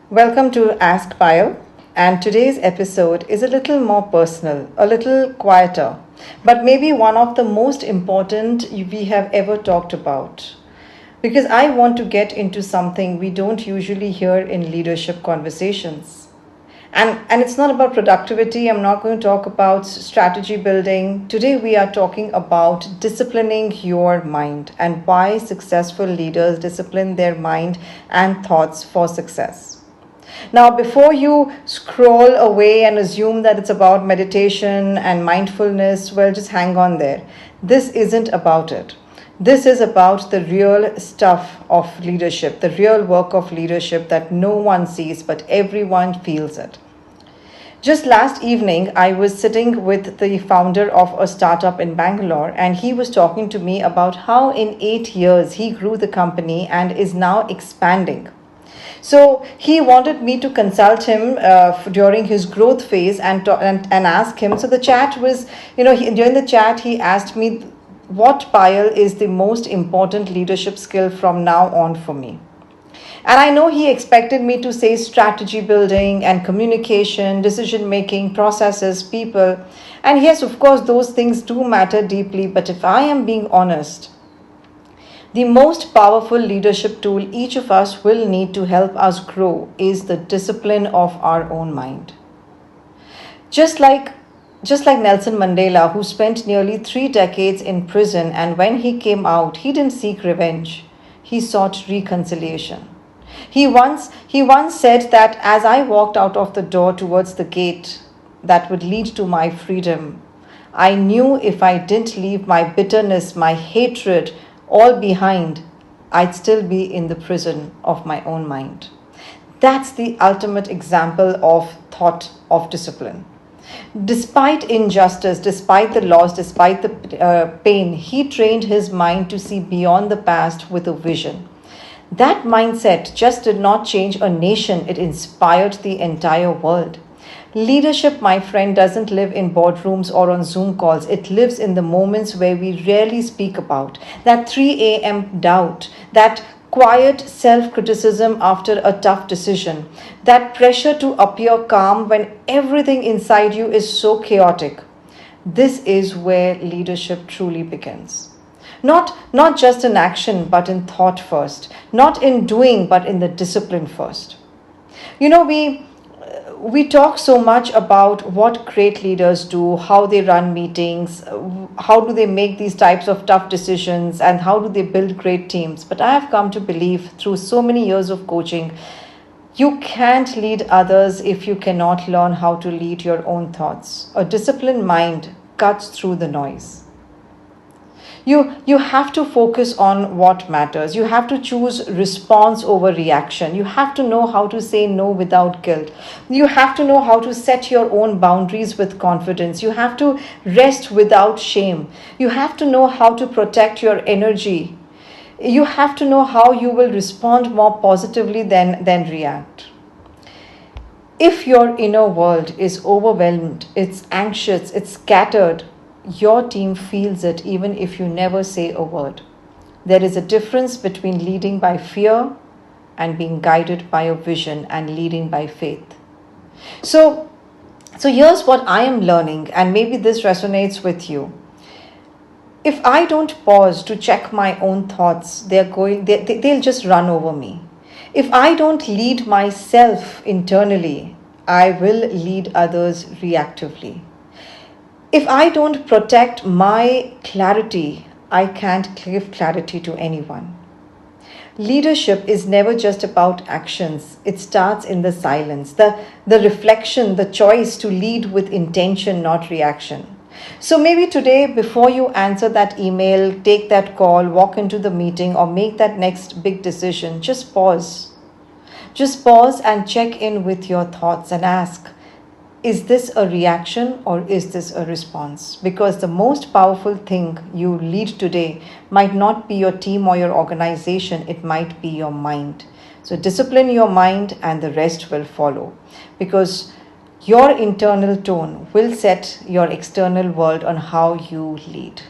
Welcome to Ask Payal, and today's episode is a little more personal, a little quieter, but maybe one of the most important we have ever talked about. Because I want to get into something we don't usually hear in leadership conversations. And it's not about productivity. I'm not going to talk about strategy building. Today we are talking about disciplining your mind and why successful leaders discipline their mind and thoughts for success. Now, before you scroll away and assume that it's about meditation and mindfulness, well, just hang on there. This isn't about it. This is about the real stuff of leadership, the real work of leadership that no one sees, but everyone feels it. Just last evening, I was sitting with the founder of a startup in Bangalore, and he was talking to me about how in 8 years he grew the company and is now expanding. So he wanted me to consult him during his growth phase and ask him. So the chat was, during the chat, he asked me what Payal is the most important leadership skill from now on for me. And I know he expected me to say strategy building and communication, decision making, processes, people. And yes, of course, those things do matter deeply. But if I am being honest, the most powerful leadership tool each of us will need to help us grow is the discipline of our own mind. Just like Nelson Mandela, who spent nearly 3 decades in prison, and when he came out, he didn't seek revenge. He sought reconciliation. He once said that as I walked out of the door towards the gate that would lead to my freedom, I knew if I didn't leave my bitterness, my hatred, all behind, I'd still be in the prison of my own mind. That's the ultimate example of thought of discipline. Despite injustice, despite the loss, despite the pain, he trained his mind to see beyond the past with a vision. That mindset just did not change a nation, it inspired the entire world. Leadership, my friend, doesn't live in boardrooms or on Zoom calls. It lives in the moments where we rarely speak about. That 3 a.m. doubt, that quiet self criticism after a tough decision, that pressure to appear calm when everything inside you is so chaotic. This is where leadership truly begins. Not just in action, but in thought first. Not in doing, but in the discipline first. You know, we talk so much about what great leaders do, how they run meetings, how do they make these types of tough decisions, and how do they build great teams. But I have come to believe through so many years of coaching, you can't lead others if you cannot learn how to lead your own thoughts. A disciplined mind cuts through the noise. You have to focus on what matters. You have to choose response over reaction. You have to know how to say no without guilt. You have to know how to set your own boundaries with confidence. You have to rest without shame. You have to know how to protect your energy. You have to know how you will respond more positively than react. If your inner world is overwhelmed, it's anxious, it's scattered, your team feels it even if you never say a word. There is a difference between leading by fear and being guided by a vision and leading by faith. So, so here's what I am learning, and maybe this resonates with you. If I don't pause to check my own thoughts, they'll just run over me. If I don't lead myself internally, I will lead others reactively. If I don't protect my clarity, I can't give clarity to anyone. Leadership is never just about actions. It starts in the silence, the reflection, the choice to lead with intention, not reaction. So maybe today, before you answer that email, take that call, walk into the meeting, or make that next big decision, just pause. Just pause and check in with your thoughts and ask, is this a reaction or is this a response? Because the most powerful thing you lead today might not be your team or your organization, it might be your mind. So discipline your mind and the rest will follow. Because your internal tone will set your external world on how you lead.